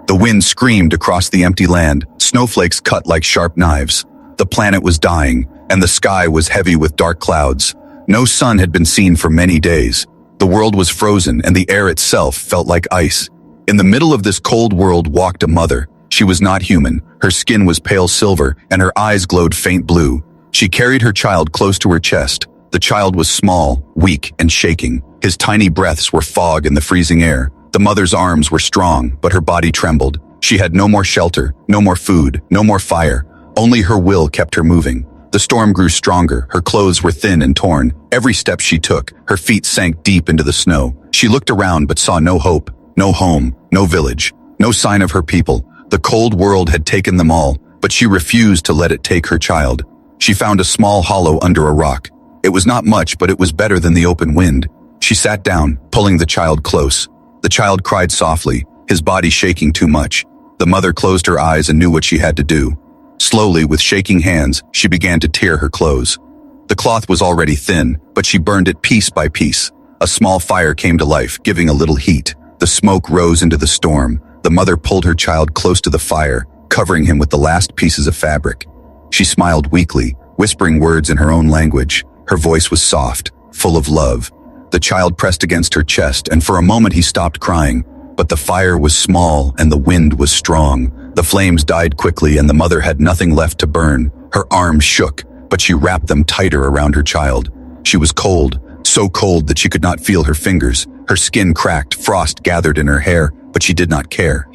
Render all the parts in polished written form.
The wind screamed across the empty land, snowflakes cut like sharp knives. The planet was dying, and the sky was heavy with dark clouds. No sun had been seen for many days. The world was frozen, and the air itself felt like ice. In the middle of this cold world walked a mother. She was not human. Her skin was pale silver, and her eyes glowed faint blue. She carried her child close to her chest. The child was small, weak, and shaking. His tiny breaths were fog in the freezing air. The mother's arms were strong, but her body trembled. She had no more shelter, no more food, no more fire. Only her will kept her moving. The storm grew stronger. Her clothes were thin and torn. Every step she took, her feet sank deep into the snow. She looked around but saw no hope, no home, no village, no sign of her people. The cold world had taken them all, but she refused to let it take her child. She found a small hollow under a rock. It was not much, but it was better than the open wind. She sat down, pulling the child close. The child cried softly, his body shaking too much. The mother closed her eyes and knew what she had to do. Slowly, with shaking hands, she began to tear her clothes. The cloth was already thin, but she burned it piece by piece. A small fire came to life, giving a little heat. The smoke rose into the storm. The mother pulled her child close to the fire, covering him with the last pieces of fabric. She smiled weakly, whispering words in her own language. Her voice was soft, full of love. The child pressed against her chest, and for a moment he stopped crying. But the fire was small and the wind was strong. The flames died quickly and the mother had nothing left to burn. Her arms shook, but she wrapped them tighter around her child. She was cold, so cold that she could not feel her fingers. Her skin cracked, frost gathered in her hair, but she did not care.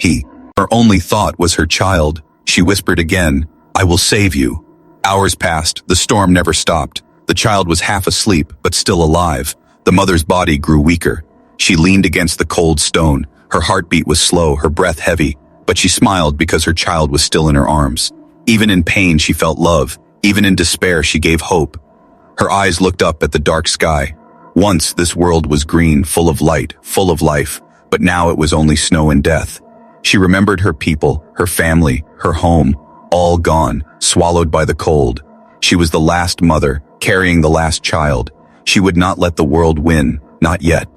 Her only thought was her child. She whispered again, "I will save you." Hours passed. The storm never stopped. The child was half asleep, but still alive. The mother's body grew weaker. She leaned against the cold stone. Her heartbeat was slow, her breath heavy, but she smiled because her child was still in her arms. Even in pain, she felt love. Even in despair, she gave hope. Her eyes looked up at the dark sky. Once this world was green, full of light, full of life, but now it was only snow and death. She remembered her people, her family, her home, all gone, swallowed by the cold. She was the last mother, carrying the last child. She would not let the world win, not yet.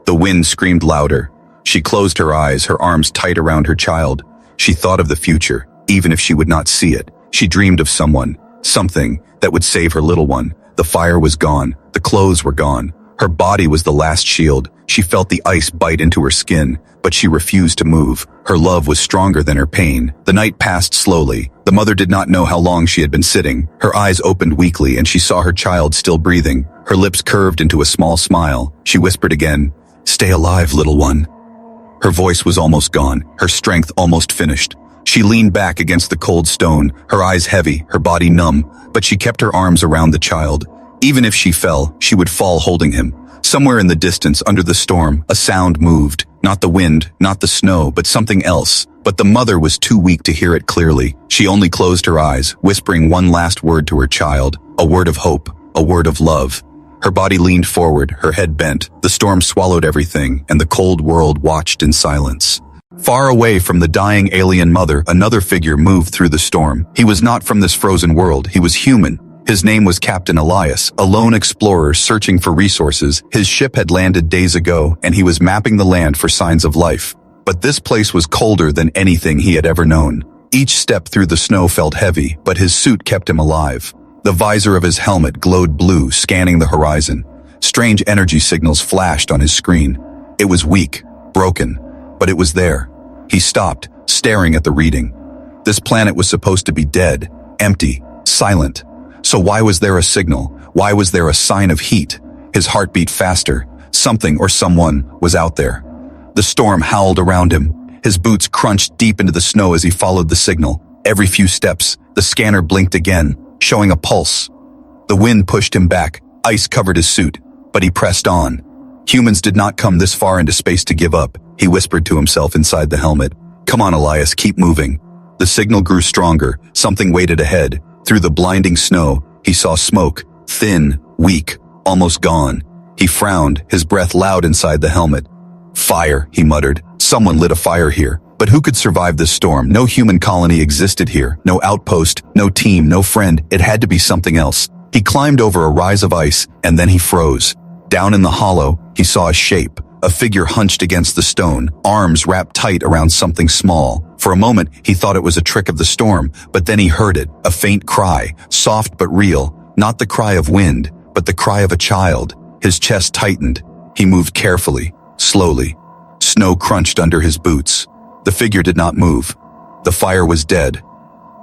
The wind screamed louder. She closed her eyes, her arms tight around her child. She thought of the future, even if she would not see it. She dreamed of someone, something that would save her little one. The fire was gone. The clothes were gone. Her body was the last shield. She felt the ice bite into her skin, but she refused to move. Her love was stronger than her pain. The night passed slowly. The mother did not know how long she had been sitting. Her eyes opened weakly and she saw her child still breathing. Her lips curved into a small smile. She whispered again, "Stay alive, little one." Her voice was almost gone, her strength almost finished. She leaned back against the cold stone, her eyes heavy, her body numb, but she kept her arms around the child. Even if she fell, she would fall holding him. Somewhere in the distance, under the storm, a sound moved. Not the wind, not the snow, but something else. But the mother was too weak to hear it clearly. She only closed her eyes, whispering one last word to her child, a word of hope, a word of love. Her body leaned forward, her head bent. The storm swallowed everything, and the cold world watched in silence. Far away from the dying alien mother, another figure moved through the storm. He was not from this frozen world. He was human. His name was Captain Elias, a lone explorer searching for resources. His ship had landed days ago, and he was mapping the land for signs of life. But this place was colder than anything he had ever known. Each step through the snow felt heavy, but his suit kept him alive. The visor of his helmet glowed blue, scanning the horizon. Strange energy signals flashed on his screen. It was weak, broken, but it was there. He stopped, staring at the reading. This planet was supposed to be dead, empty, silent. So why was there a signal? Why was there a sign of heat? His heart beat faster. Something or someone was out there. The storm howled around him. His boots crunched deep into the snow as he followed the signal. Every few steps, the scanner blinked again, showing a pulse. The wind pushed him back. Ice covered his suit, but he pressed on. Humans did not come this far into space to give up, he whispered to himself inside the helmet. Come on, Elias, keep moving. The signal grew stronger. Something waited ahead. Through the blinding snow, he saw smoke, thin, weak, almost gone. He frowned, his breath loud inside the helmet. Fire, he muttered. Someone lit a fire here. But who could survive this storm? No human colony existed here. No outpost, no team, no friend. It had to be something else. He climbed over a rise of ice, and then he froze. Down in the hollow, he saw a shape, a figure hunched against the stone, arms wrapped tight around something small. For a moment, he thought it was a trick of the storm, but then he heard it, a faint cry, soft but real, not the cry of wind, but the cry of a child. His chest tightened. He moved carefully, slowly. Snow crunched under his boots. The figure did not move. The fire was dead.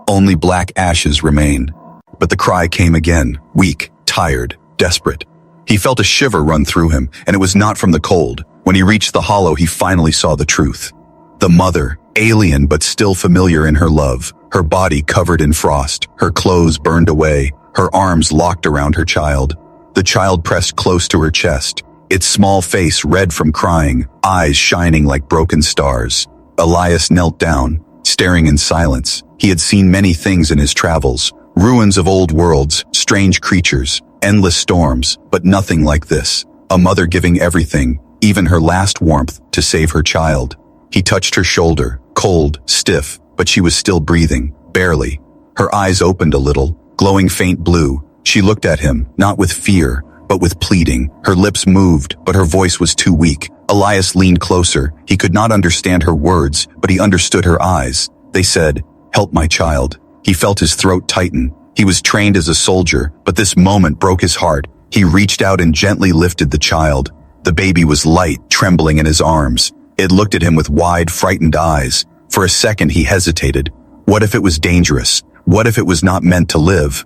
Only black ashes remained. But the cry came again, weak, tired, desperate. He felt a shiver run through him, and it was not from the cold. When he reached the hollow, he finally saw the truth. The mother, alien but still familiar in her love, her body covered in frost, her clothes burned away, her arms locked around her child. The child pressed close to her chest, its small face red from crying, eyes shining like broken stars. Elias knelt down, staring in silence. He had seen many things in his travels, ruins of old worlds, strange creatures, endless storms, but nothing like this. A mother giving everything, even her last warmth, to save her child. He touched her shoulder, cold, stiff, but she was still breathing, barely. Her eyes opened a little, glowing faint blue. She looked at him, not with fear, but with pleading. Her lips moved, but her voice was too weak. Elias leaned closer. He could not understand her words, but he understood her eyes. They said, "Help my child." He felt his throat tighten. He was trained as a soldier, but this moment broke his heart. He reached out and gently lifted the child. The baby was light, trembling in his arms. It looked at him with wide, frightened eyes. For a second he hesitated. What if it was dangerous? What if it was not meant to live?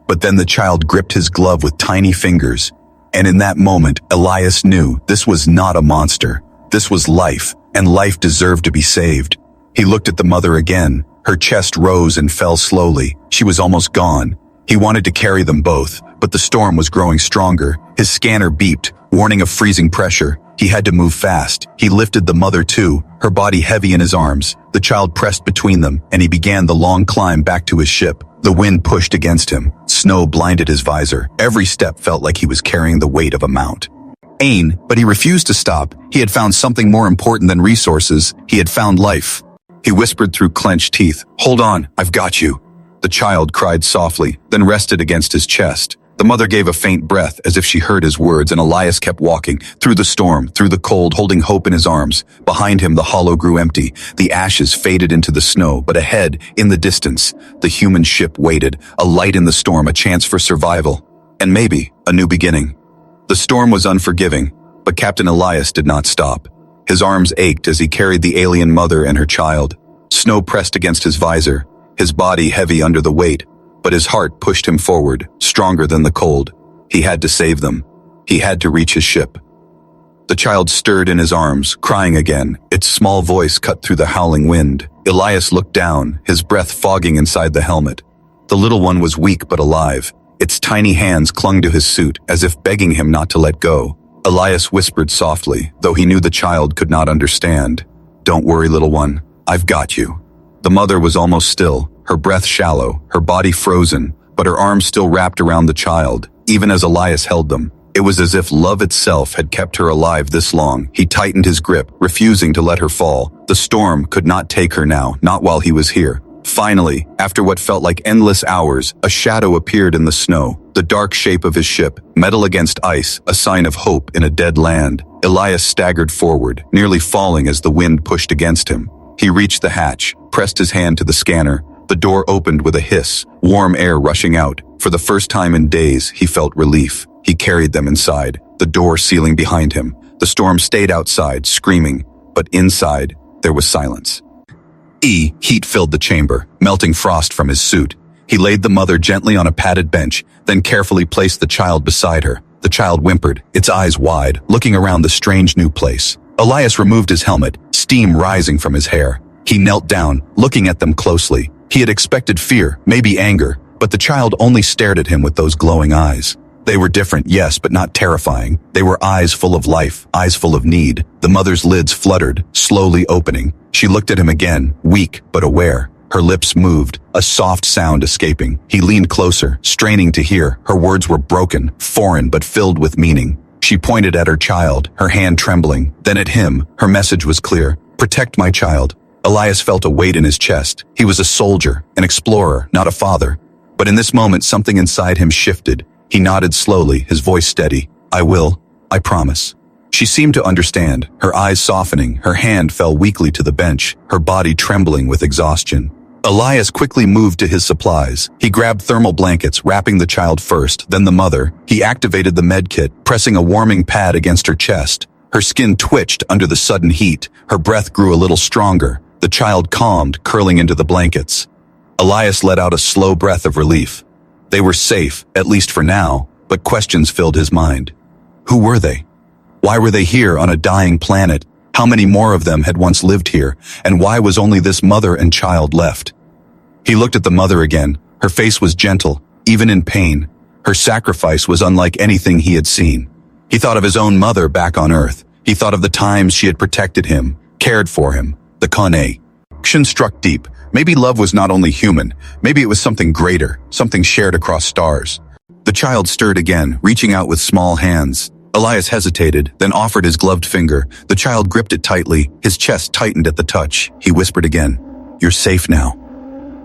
But then the child gripped his glove with tiny fingers. And in that moment, Elias knew this was not a monster. This was life, and life deserved to be saved. He looked at the mother again. Her chest rose and fell slowly. She was almost gone. He wanted to carry them both, but the storm was growing stronger. His scanner beeped, warning of freezing pressure. He had to move fast. He lifted the mother too, her body heavy in his arms. The child pressed between them, and he began the long climb back to his ship. The wind pushed against him. Snow blinded his visor. Every step felt like he was carrying the weight of a mount. But he refused to stop. He had found something more important than resources. He had found life. He whispered through clenched teeth, "Hold on, I've got you." The child cried softly, then rested against his chest. The mother gave a faint breath as if she heard his words, and Elias kept walking, through the storm, through the cold, holding hope in his arms. Behind him, the hollow grew empty. The ashes faded into the snow, but ahead, in the distance, the human ship waited, a light in the storm, a chance for survival, and maybe a new beginning. The storm was unforgiving, but Captain Elias did not stop. His arms ached as he carried the alien mother and her child. Snow pressed against his visor, his body heavy under the weight, but his heart pushed him forward, stronger than the cold. He had to save them. He had to reach his ship. The child stirred in his arms, crying again, its small voice cut through the howling wind. Elias looked down, his breath fogging inside the helmet. The little one was weak but alive. Its tiny hands clung to his suit, as if begging him not to let go. Elias whispered softly, though he knew the child could not understand. "Don't worry, little one. I've got you." The mother was almost still, her breath shallow, her body frozen, but her arms still wrapped around the child, even as Elias held them. It was as if love itself had kept her alive this long. He tightened his grip, refusing to let her fall. The storm could not take her now, not while he was here. Finally, after what felt like endless hours, a shadow appeared in the snow, the dark shape of his ship, metal against ice, a sign of hope in a dead land. Elias staggered forward, nearly falling as the wind pushed against him. He reached the hatch, pressed his hand to the scanner. The door opened with a hiss, warm air rushing out. For the first time in days, he felt relief. He carried them inside, the door sealing behind him. The storm stayed outside, screaming, but inside, there was silence. Heat filled the chamber, melting frost from his suit. He laid the mother gently on a padded bench, then carefully placed the child beside her. The child whimpered, its eyes wide, looking around the strange new place. Elias removed his helmet, steam rising from his hair. He knelt down, looking at them closely. He had expected fear, maybe anger, but the child only stared at him with those glowing eyes. They were different, yes, but not terrifying. They were eyes full of life, eyes full of need. The mother's lids fluttered, slowly opening. She looked at him again, weak but aware. Her lips moved, a soft sound escaping. He leaned closer, straining to hear. Her words were broken, foreign but filled with meaning. She pointed at her child, her hand trembling. Then at him, her message was clear. "Protect my child." Elias felt a weight in his chest. He was a soldier, an explorer, not a father. But in this moment, something inside him shifted. He nodded slowly, his voice steady. "I will. I promise." She seemed to understand, her eyes softening, her hand fell weakly to the bench, her body trembling with exhaustion. Elias quickly moved to his supplies. He grabbed thermal blankets, wrapping the child first, then the mother. He activated the med kit, pressing a warming pad against her chest. Her skin twitched under the sudden heat. Her breath grew a little stronger. The child calmed, curling into the blankets. Elias let out a slow breath of relief. They were safe, at least for now, but questions filled his mind. Who were they? Why were they here on a dying planet? How many more of them had once lived here? And why was only this mother and child left? He looked at the mother again. Her face was gentle, even in pain. Her sacrifice was unlike anything he had seen. He thought of his own mother back on Earth. He thought of the times she had protected him, cared for him. The connection struck deep. Maybe love was not only human. Maybe it was something greater, something shared across stars. The child stirred again, reaching out with small hands. Elias hesitated, then offered his gloved finger. The child gripped it tightly. His chest tightened at the touch. He whispered again, "You're safe now."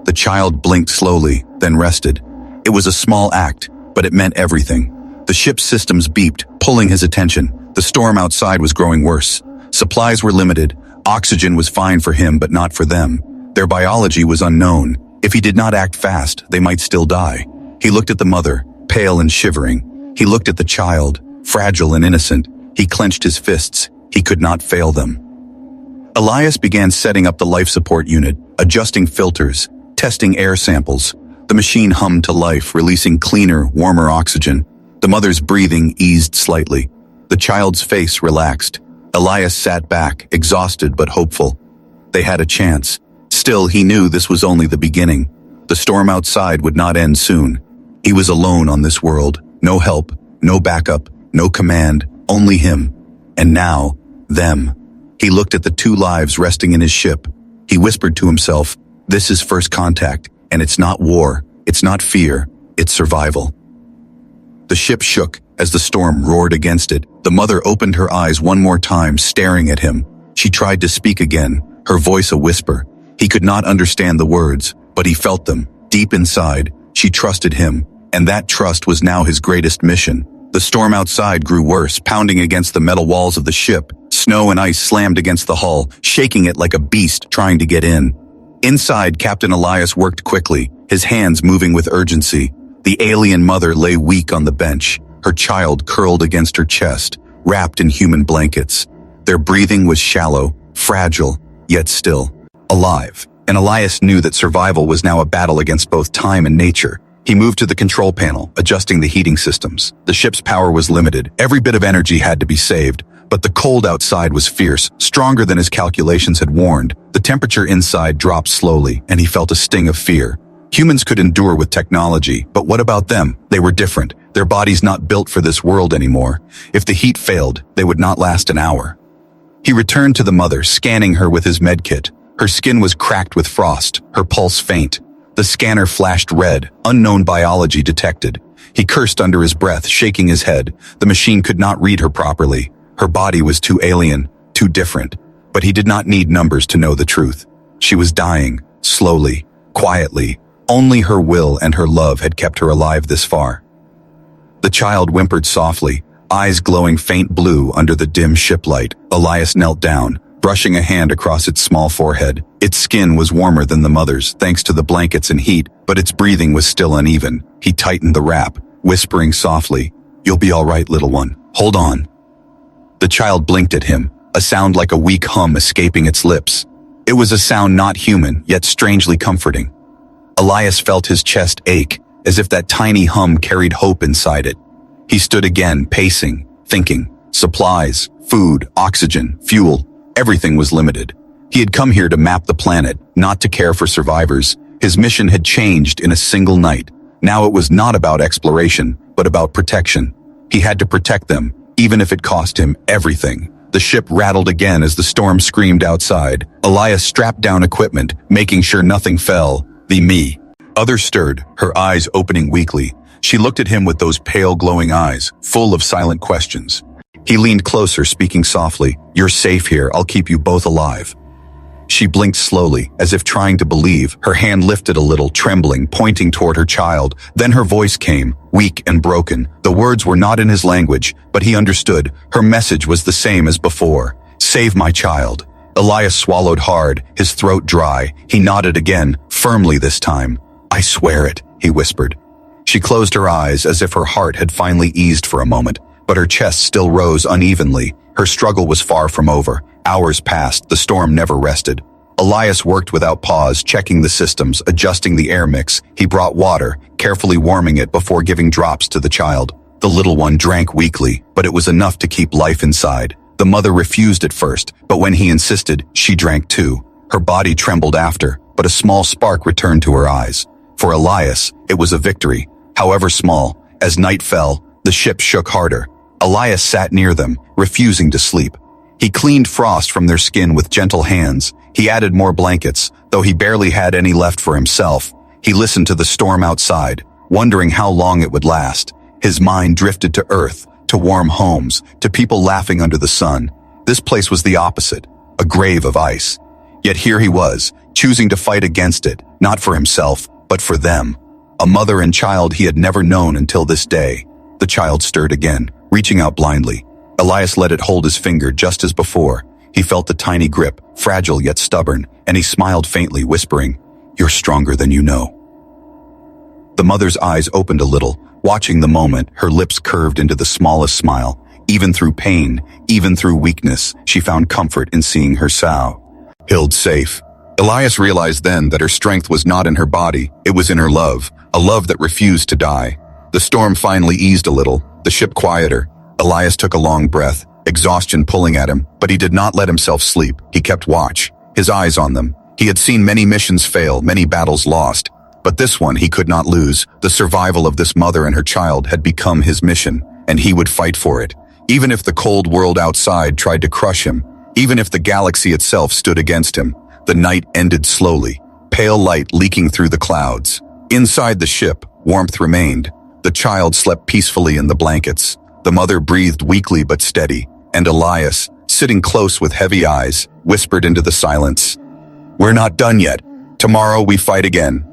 The child blinked slowly, then rested. It was a small act, but it meant everything. The ship's systems beeped, pulling his attention. The storm outside was growing worse. Supplies were limited. Oxygen was fine for him, but not for them. Their biology was unknown. If he did not act fast, they might still die. He looked at the mother, pale and shivering. He looked at the child, fragile and innocent. He clenched his fists. He could not fail them. Elias began setting up the life support unit, adjusting filters, testing air samples. The machine hummed to life, releasing cleaner, warmer oxygen. The mother's breathing eased slightly. The child's face relaxed. Elias sat back, exhausted but hopeful. They had a chance. Still, he knew this was only the beginning. The storm outside would not end soon. He was alone on this world. No help, no backup, no command, only him. And now, them. He looked at the two lives resting in his ship. He whispered to himself, "This is first contact, and it's not war, it's not fear, it's survival." The ship shook as the storm roared against it. The mother opened her eyes one more time, staring at him. She tried to speak again, her voice a whisper. He could not understand the words, but he felt them. Deep inside, she trusted him, and that trust was now his greatest mission. The storm outside grew worse, pounding against the metal walls of the ship. Snow and ice slammed against the hull, shaking it like a beast trying to get in. Inside, Captain Elias worked quickly, his hands moving with urgency. The alien mother lay weak on the bench, her child curled against her chest, wrapped in human blankets. Their breathing was shallow, fragile, yet still alive. And Elias knew that survival was now a battle against both time and nature. He moved to the control panel, adjusting the heating systems. The ship's power was limited. Every bit of energy had to be saved. But the cold outside was fierce, stronger than his calculations had warned. The temperature inside dropped slowly, and he felt a sting of fear. Humans could endure with technology, but what about them? They were different. Their bodies not built for this world anymore. If the heat failed, they would not last an hour. He returned to the mother, scanning her with his medkit. Her skin was cracked with frost, her pulse faint. The scanner flashed red, unknown biology detected. He cursed under his breath, shaking his head. The machine could not read her properly. Her body was too alien, too different. But he did not need numbers to know the truth. She was dying, slowly, quietly. Only her will and her love had kept her alive this far. The child whimpered softly, eyes glowing faint blue under the dim ship light. Elias knelt down, brushing a hand across its small forehead. Its skin was warmer than the mother's, thanks to the blankets and heat, but its breathing was still uneven. He tightened the wrap, whispering softly, "You'll be all right, little one. Hold on." The child blinked at him, a sound like a weak hum escaping its lips. It was a sound not human, yet strangely comforting. Elias felt his chest ache, as if that tiny hum carried hope inside it. He stood again, pacing, thinking. Supplies, food, oxygen, fuel, everything was limited. He had come here to map the planet, not to care for survivors. His mission had changed in a single night. Now it was not about exploration, but about protection. He had to protect them, even if it cost him everything. The ship rattled again as the storm screamed outside. Elias strapped down equipment, making sure nothing fell. Me. Others stirred, her eyes opening weakly. She looked at him with those pale, glowing eyes, full of silent questions. He leaned closer, speaking softly, "You're safe here, I'll keep you both alive." She blinked slowly, as if trying to believe. Her hand lifted a little, trembling, pointing toward her child. Then her voice came, weak and broken. The words were not in his language, but he understood. Her message was the same as before. Save my child. Elias swallowed hard, his throat dry. He nodded again, firmly this time. I swear it, he whispered. She closed her eyes as if her heart had finally eased for a moment, but her chest still rose unevenly. Her struggle was far from over. Hours passed, the storm never rested. Elias worked without pause, checking the systems, adjusting the air mix. He brought water, carefully warming it before giving drops to the child. The little one drank weakly, but it was enough to keep life inside. The mother refused at first, but when he insisted, she drank too. Her body trembled after, but a small spark returned to her eyes. For Elias, it was a victory, however small. As night fell, the ship shook harder. Elias sat near them, refusing to sleep. He cleaned frost from their skin with gentle hands. He added more blankets, though he barely had any left for himself. He listened to the storm outside, wondering how long it would last. His mind drifted to Earth, to warm homes, to people laughing under the sun. This place was the opposite, a grave of ice. Yet here he was, choosing to fight against it, not for himself, but for them. A mother and child he had never known until this day. The child stirred again, reaching out blindly. Elias let it hold his finger just as before. He felt the tiny grip, fragile yet stubborn, and he smiled faintly, whispering, "You're stronger than you know." The mother's eyes opened a little, watching the moment. Her lips curved into the smallest smile. Even through pain, even through weakness, she found comfort in seeing her sow held safe. Elias realized then that her strength was not in her body, it was in her love, a love that refused to die. The storm finally eased a little, the ship quieter. Elias took a long breath, exhaustion pulling at him, but he did not let himself sleep. He kept watch, his eyes on them. He had seen many missions fail, many battles lost, but this one he could not lose. The survival of this mother and her child had become his mission, and he would fight for it. Even if the cold world outside tried to crush him, even if the galaxy itself stood against him. The night ended slowly, pale light leaking through the clouds. Inside the ship, warmth remained. The child slept peacefully in the blankets. The mother breathed weakly but steady, and Elias, sitting close with heavy eyes, whispered into the silence, "We're not done yet. Tomorrow we fight again."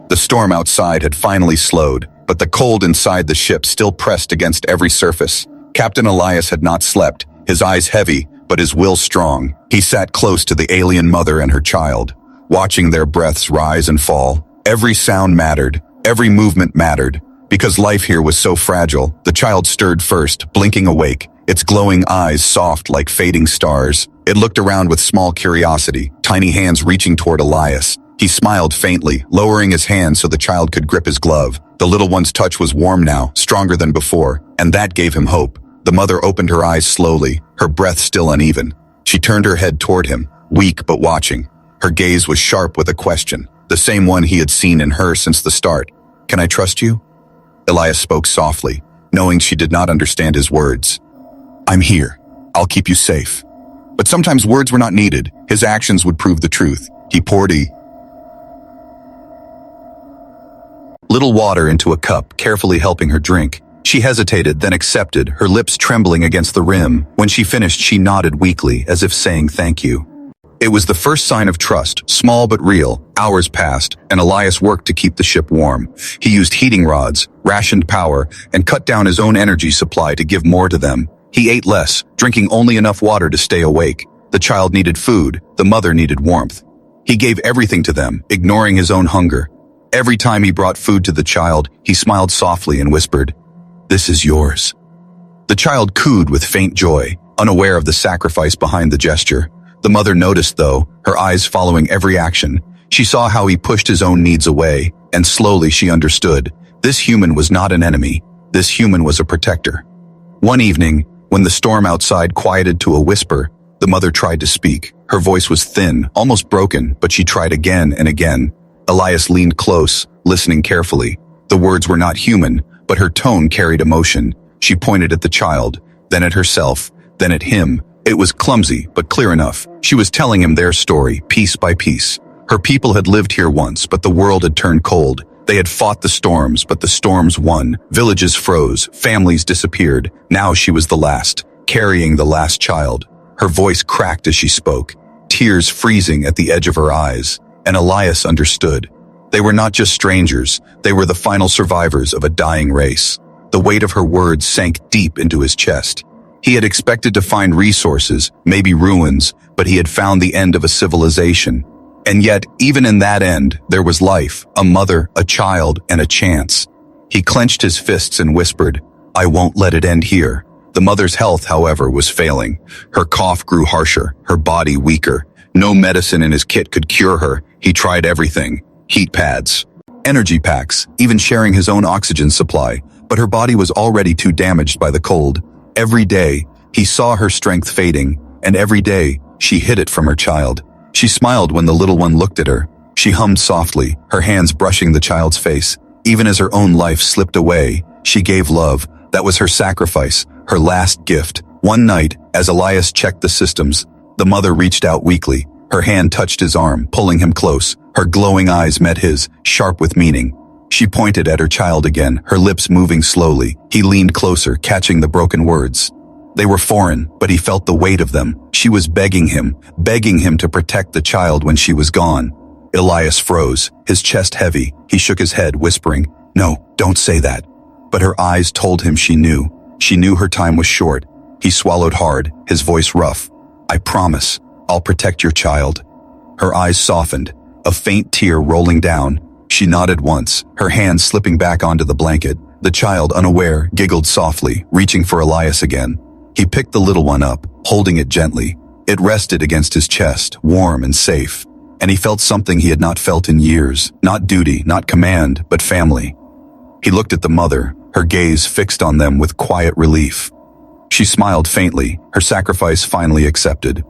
The storm outside had finally slowed, but the cold inside the ship still pressed against every surface. Captain Elias had not slept, his eyes heavy, but his will strong. He sat close to the alien mother and her child, watching their breaths rise and fall. Every sound mattered, every movement mattered. Because life here was so fragile, the child stirred first, blinking awake, its glowing eyes soft like fading stars. It looked around with small curiosity, tiny hands reaching toward Elias. He smiled faintly, lowering his hand so the child could grip his glove. The little one's touch was warm now, stronger than before, and that gave him hope. The mother opened her eyes slowly, her breath still uneven. She turned her head toward him, weak but watching. Her gaze was sharp with a question, the same one he had seen in her since the start. "Can I trust you?" Elias spoke softly, knowing she did not understand his words. "I'm here. I'll keep you safe." But sometimes words were not needed. His actions would prove the truth. He poured a little water into a cup, carefully helping her drink. She hesitated, then accepted, her lips trembling against the rim. When she finished, she nodded weakly, as if saying thank you. It was the first sign of trust, small but real. Hours passed, and Elias worked to keep the ship warm. He used heating rods, rationed power, and cut down his own energy supply to give more to them. He ate less, drinking only enough water to stay awake. The child needed food, the mother needed warmth. He gave everything to them, ignoring his own hunger. Every time he brought food to the child, he smiled softly and whispered, "This is yours." The child cooed with faint joy, unaware of the sacrifice behind the gesture. The mother noticed, though, her eyes following every action. She saw how he pushed his own needs away, and slowly she understood. This human was not an enemy. This human was a protector. One evening, when the storm outside quieted to a whisper, the mother tried to speak. Her voice was thin, almost broken, but she tried again and again. Elias leaned close, listening carefully. The words were not human, but her tone carried emotion. She pointed at the child, then at herself, then at him. It was clumsy, but clear enough. She was telling him their story, piece by piece. Her people had lived here once, but the world had turned cold. They had fought the storms, but the storms won. Villages froze, families disappeared. Now she was the last, carrying the last child. Her voice cracked as she spoke. tears freezing at the edge of her eyes, and Elias understood. They were not just strangers, they were the final survivors of a dying race. The weight of her words sank deep into his chest. He had expected to find resources, maybe ruins, but he had found the end of a civilization. And yet, even in that end, there was life, a mother, a child, and a chance. He clenched his fists and whispered, "I won't let it end here." The mother's health, however, was failing. Her cough grew harsher, her body weaker. No medicine in his kit could cure her. He tried everything. Heat pads, energy packs, even sharing his own oxygen supply. But her body was already too damaged by the cold. Every day, he saw her strength fading, and every day, she hid it from her child. She smiled when the little one looked at her. She hummed softly, her hands brushing the child's face. Even as her own life slipped away, she gave love. That was her sacrifice, her last gift. One night, as Elias checked the systems, the mother reached out weakly. Her hand touched his arm, pulling him close. Her glowing eyes met his, sharp with meaning. She pointed at her child again, her lips moving slowly. He leaned closer, catching the broken words. They were foreign, but he felt the weight of them. She was begging him to protect the child when she was gone. Elias froze, his chest heavy. He shook his head, whispering, "No, don't say that." But her eyes told him she knew. She knew her time was short. He swallowed hard, his voice rough. "I promise, I'll protect your child." Her eyes softened, a faint tear rolling down. She nodded once, her hands slipping back onto the blanket. The child, unaware, giggled softly, reaching for Elias again. He picked the little one up, holding it gently. It rested against his chest, warm and safe. And he felt something he had not felt in years. Not duty, not command, but family. He looked at the mother, her gaze fixed on them with quiet relief. She smiled faintly, her sacrifice finally accepted.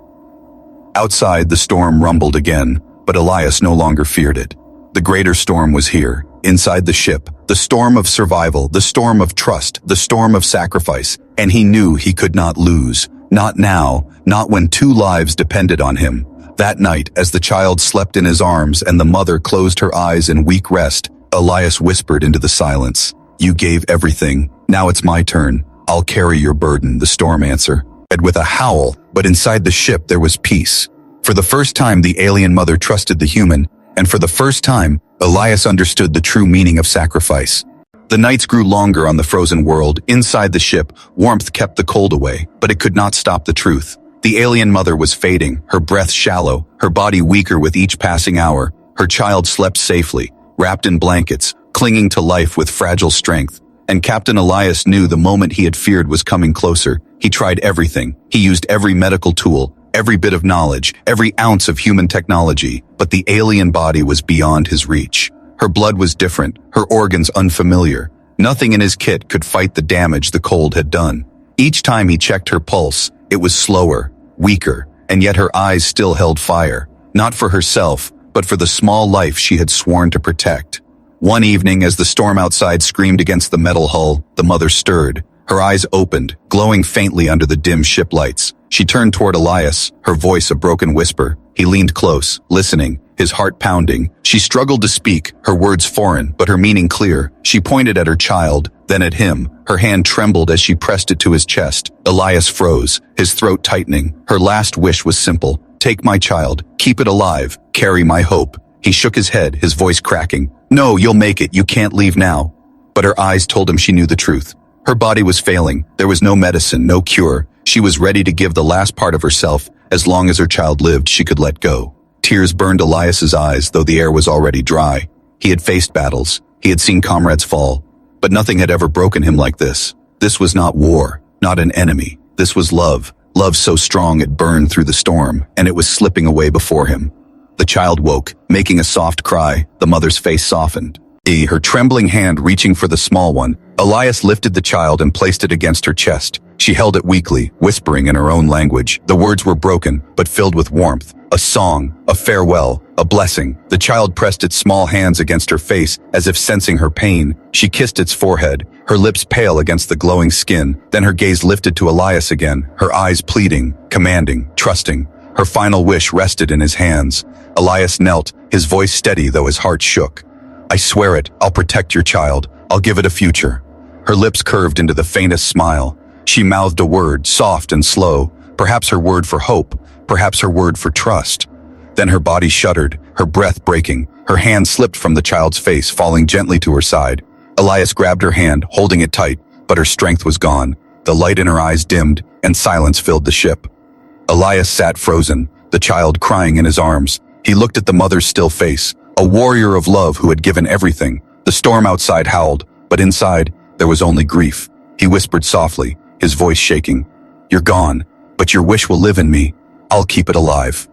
Outside, the storm rumbled again, but Elias no longer feared it. The greater storm was here, inside the ship, the storm of survival, the storm of trust, the storm of sacrifice, and he knew he could not lose. Not now, not when 2 lives depended on him. That night, as the child slept in his arms and the mother closed her eyes in weak rest, Elias whispered into the silence, "You gave everything. Now it's my turn. I'll carry your burden," the storm answered. With a howl, but inside the ship there was peace. For the first time, the alien mother trusted the human, and for the first time, Elias understood the true meaning of sacrifice. The nights grew longer on the frozen world. Inside the ship, warmth kept the cold away, but it could not stop the truth. The alien mother was fading, her breath shallow, her body weaker with each passing hour. Her child slept safely, wrapped in blankets, clinging to life with fragile strength. And Captain Elias knew the moment he had feared was coming closer. He tried everything. He used every medical tool, every bit of knowledge, every ounce of human technology, but the alien body was beyond his reach. Her blood was different, her organs unfamiliar. Nothing in his kit could fight the damage the cold had done. Each time he checked her pulse, it was slower, weaker, and yet her eyes still held fire, not for herself, but for the small life she had sworn to protect. One evening, as the storm outside screamed against the metal hull, the mother stirred. Her eyes opened, glowing faintly under the dim ship lights. She turned toward Elias, her voice a broken whisper. He leaned close, listening, his heart pounding. She struggled to speak, her words foreign, but her meaning clear. She pointed at her child, then at him. Her hand trembled as she pressed it to his chest. Elias froze, his throat tightening. Her last wish was simple. "Take my child, keep it alive, carry my hope." He shook his head, his voice cracking. "No, you'll make it, you can't leave now." But her eyes told him she knew the truth. Her body was failing. There was no medicine, no cure. She was ready to give the last part of herself. As long as her child lived, she could let go. Tears burned Elias's eyes, though the air was already dry. He had faced battles. He had seen comrades fall. But nothing had ever broken him like this. This was not war, not an enemy. This was love. Love so strong it burned through the storm, and it was slipping away before him. The child woke, making a soft cry. The mother's face softened. Her trembling hand reaching for the small one. Elias lifted the child and placed it against her chest. She held it weakly, whispering in her own language. The words were broken, but filled with warmth. A song, a farewell, a blessing. The child pressed its small hands against her face, as if sensing her pain. She kissed its forehead, her lips pale against the glowing skin. Then her gaze lifted to Elias again, her eyes pleading, commanding, trusting. Her final wish rested in his hands. Elias knelt, his voice steady though his heart shook. "I swear it, I'll protect your child. I'll give it a future." Her lips curved into the faintest smile. She mouthed a word, soft and slow, perhaps her word for hope, perhaps her word for trust. Then her body shuddered, her breath breaking. Her hand slipped from the child's face, falling gently to her side. Elias grabbed her hand, holding it tight, but her strength was gone. The light in her eyes dimmed, and silence filled the ship. Elias sat frozen, the child crying in his arms. He looked at the mother's still face, a warrior of love who had given everything. The storm outside howled, but inside, there was only grief. He whispered softly, his voice shaking, "You're gone, but your wish will live in me. I'll keep it alive."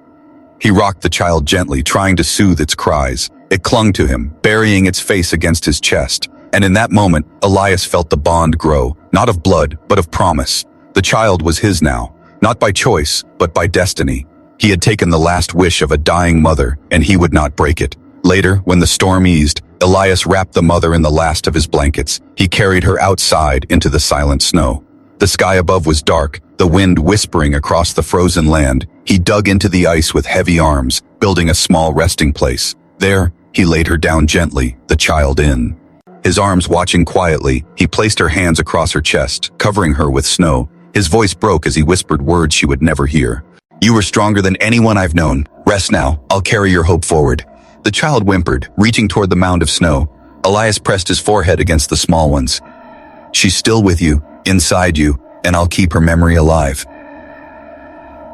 He rocked the child gently, trying to soothe its cries. It clung to him, burying its face against his chest. And in that moment, Elias felt the bond grow, not of blood, but of promise. The child was his now, not by choice, but by destiny. He had taken the last wish of a dying mother, and he would not break it. Later, when the storm eased, Elias wrapped the mother in the last of his blankets. He carried her outside into the silent snow. The sky above was dark, the wind whispering across the frozen land. He dug into the ice with heavy arms, building a small resting place. There, he laid her down gently, the child in. His arms watching quietly, he placed her hands across her chest, covering her with snow. His voice broke as he whispered words she would never hear. "You were stronger than anyone I've known. Rest now, I'll carry your hope forward." The child whimpered, reaching toward the mound of snow. Elias pressed his forehead against the small ones. "She's still with you, inside you, and I'll keep her memory alive."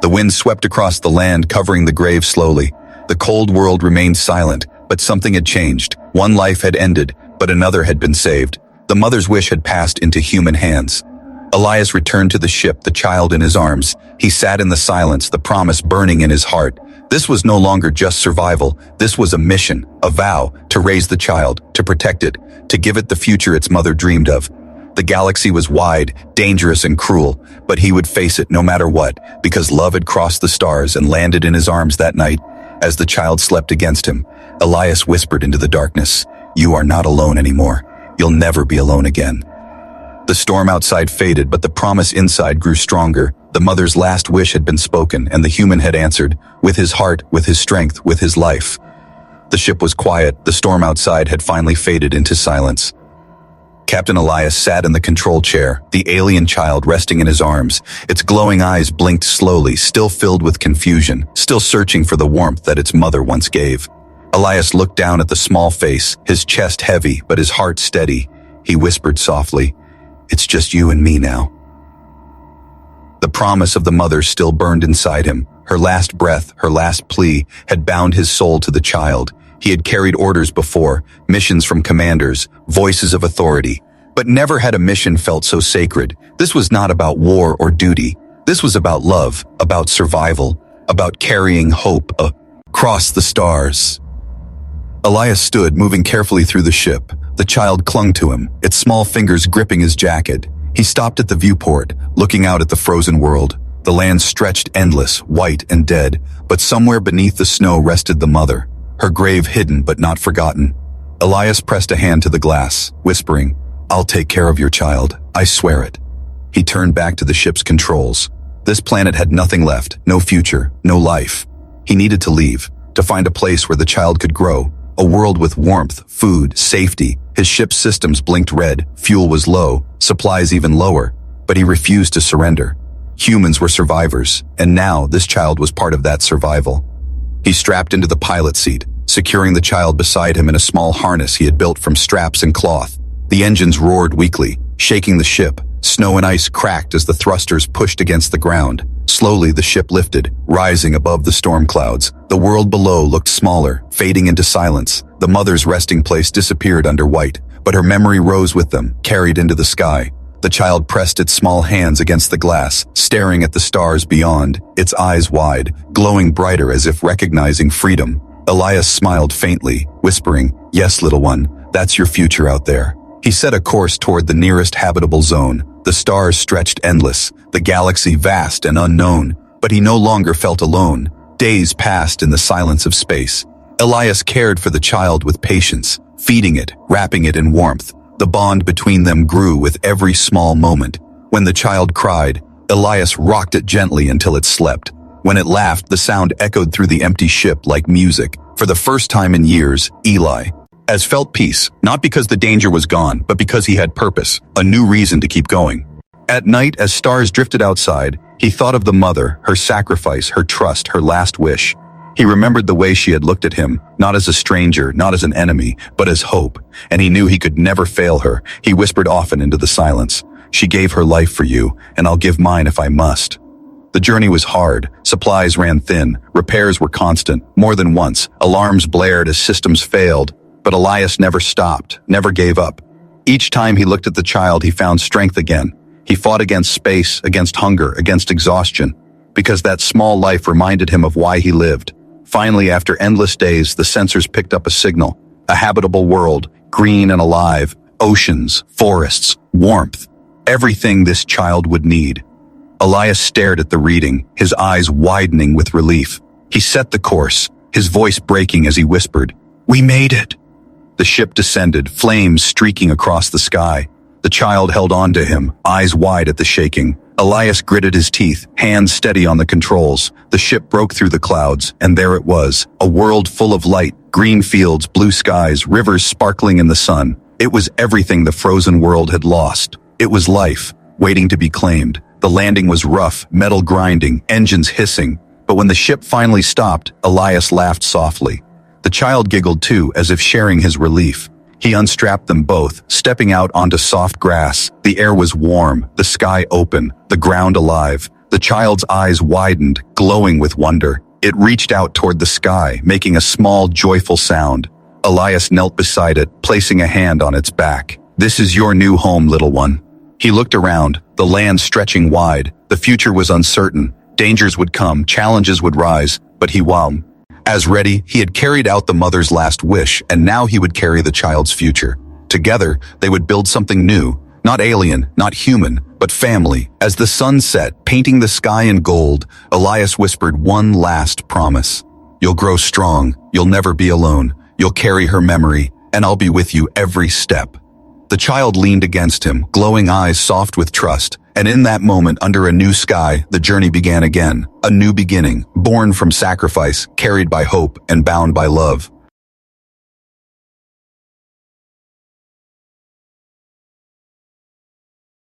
The wind swept across the land, covering the grave slowly. The cold world remained silent, but something had changed. One life had ended, but another had been saved. The mother's wish had passed into human hands. Elias returned to the ship, the child in his arms. He sat in the silence, the promise burning in his heart. This was no longer just survival. This was a mission, a vow, to raise the child, to protect it, to give it the future its mother dreamed of. The galaxy was wide, dangerous and cruel, but he would face it no matter what, because love had crossed the stars and landed in his arms that night. As the child slept against him, Elias whispered into the darkness, "You are not alone anymore. You'll never be alone again." The storm outside faded, but the promise inside grew stronger. The mother's last wish had been spoken, and the human had answered, with his heart, with his strength, with his life. The ship was quiet. The storm outside had finally faded into silence. Captain Elias sat in the control chair, the alien child resting in his arms. Its glowing eyes blinked slowly, still filled with confusion, still searching for the warmth that its mother once gave. Elias looked down at the small face, his chest heavy, but his heart steady. He whispered softly, "It's just you and me now." The promise of the mother still burned inside him. Her last breath, her last plea, had bound his soul to the child. He had carried orders before, missions from commanders, voices of authority, but never had a mission felt so sacred. This was not about war or duty. This was about love, about survival, about carrying hope across the stars. Elias stood, moving carefully through the ship. The child clung to him, its small fingers gripping his jacket. He stopped at the viewport, looking out at the frozen world. The land stretched endless, white and dead, but somewhere beneath the snow rested the mother, her grave hidden but not forgotten. Elias pressed a hand to the glass, whispering, "I'll take care of your child, I swear it." He turned back to the ship's controls. This planet had nothing left, no future, no life. He needed to leave, to find a place where the child could grow, a world with warmth, food, safety. His ship's systems blinked red, fuel was low, supplies even lower, but he refused to surrender. Humans were survivors, and now this child was part of that survival. He strapped into the pilot seat, securing the child beside him in a small harness he had built from straps and cloth. The engines roared weakly, shaking the ship. Snow and ice cracked as the thrusters pushed against the ground. Slowly the ship lifted, rising above the storm clouds. The world below looked smaller, fading into silence. The mother's resting place disappeared under white, but her memory rose with them, carried into the sky. The child pressed its small hands against the glass, staring at the stars beyond, its eyes wide, glowing brighter as if recognizing freedom. Elias smiled faintly, whispering, "Yes, little one, that's your future out there." He set a course toward the nearest habitable zone. The stars stretched endless, the galaxy vast and unknown, but he no longer felt alone. Days passed in the silence of space. Elias cared for the child with patience, feeding it, wrapping it in warmth. The bond between them grew with every small moment. When the child cried, Elias rocked it gently until it slept. When it laughed, the sound echoed through the empty ship like music. For the first time in years, Eli felt peace, not because the danger was gone, but because he had purpose, a new reason to keep going. At night, as stars drifted outside, he thought of the mother, her sacrifice, her trust, her last wish. He remembered the way she had looked at him, not as a stranger, not as an enemy, but as hope, and he knew he could never fail her. He whispered often into the silence, "She gave her life for you, and I'll give mine if I must." The journey was hard, supplies ran thin, repairs were constant. More than once, alarms blared as systems failed, but Elias never stopped, never gave up. Each time he looked at the child, he found strength again. He fought against space, against hunger, against exhaustion, because that small life reminded him of why he lived. Finally, after endless days, the sensors picked up a signal. A habitable world, green and alive, oceans, forests, warmth, everything this child would need. Elias stared at the reading, his eyes widening with relief. He set the course, his voice breaking as he whispered, "We made it." The ship descended, flames streaking across the sky. The child held on to him, eyes wide at the shaking. Elias gritted his teeth, hands steady on the controls. The ship broke through the clouds, and there it was, a world full of light, green fields, blue skies, rivers sparkling in the sun. It was everything the frozen world had lost. It was life, waiting to be claimed. The landing was rough, metal grinding, engines hissing. But when the ship finally stopped, Elias laughed softly. The child giggled too, as if sharing his relief. He unstrapped them both, stepping out onto soft grass. The air was warm, the sky open, the ground alive. The child's eyes widened, glowing with wonder. It reached out toward the sky, making a small, joyful sound. Elias knelt beside it, placing a hand on its back. "This is your new home, little one." He looked around, the land stretching wide. The future was uncertain. Dangers would come, challenges would rise, but he was as ready. He had carried out the mother's last wish, and now he would carry the child's future. Together, they would build something new, not alien, not human, but family. As the sun set, painting the sky in gold, Elias whispered one last promise. "You'll grow strong, you'll never be alone, you'll carry her memory, and I'll be with you every step." The child leaned against him, glowing eyes soft with trust, and in that moment, under a new sky, the journey began again. A new beginning, born from sacrifice, carried by hope, and bound by love.